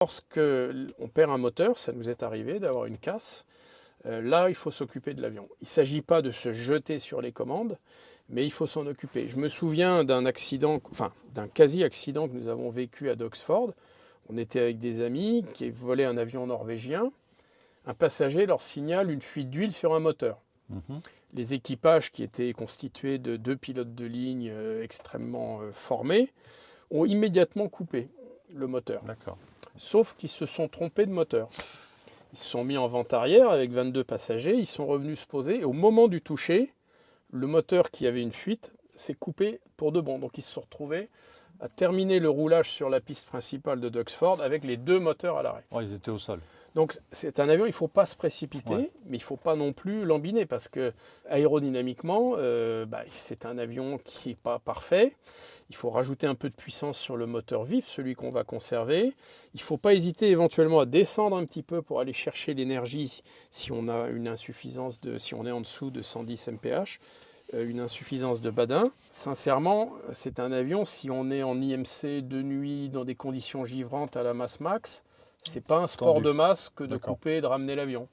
Lorsqu'on perd un moteur, ça nous est arrivé d'avoir une casse, là, il faut s'occuper de l'avion. Il ne s'agit pas de se jeter sur les commandes, mais il faut s'en occuper. Je me souviens d'un accident, enfin d'un quasi-accident que nous avons vécu à Doxford. On était avec des amis qui volaient un avion norvégien. Un passager leur signale une fuite d'huile sur un moteur. Mhm. Les équipages, qui étaient constitués de 2 pilotes de ligne extrêmement formés, ont immédiatement coupé le moteur. D'accord. Sauf qu'ils se sont trompés de moteur. Ils se sont mis en vente arrière avec 22 passagers, ils sont revenus se poser, et au moment du toucher, le moteur qui avait une fuite s'est coupé pour de bon. Donc ils se sont retrouvés à terminer le roulage sur la piste principale de Doxford avec les 2 moteurs à l'arrêt. Ouais, ils étaient au sol. Donc c'est un avion, il ne faut pas se précipiter, Ouais. mais il ne faut pas non plus l'embiner parce que aérodynamiquement, c'est un avion qui n'est pas parfait. Il faut rajouter un peu de puissance sur le moteur vif, celui qu'on va conserver. Il ne faut pas hésiter éventuellement à descendre un petit peu pour aller chercher l'énergie si on a une insuffisance si on est en dessous de 110 mph, une insuffisance de badin. Sincèrement, c'est un avion, si on est en IMC de nuit dans des conditions givrantes à la masse max, c'est pas un sport Tendu. de masse que de D'accord. couper et de ramener l'avion.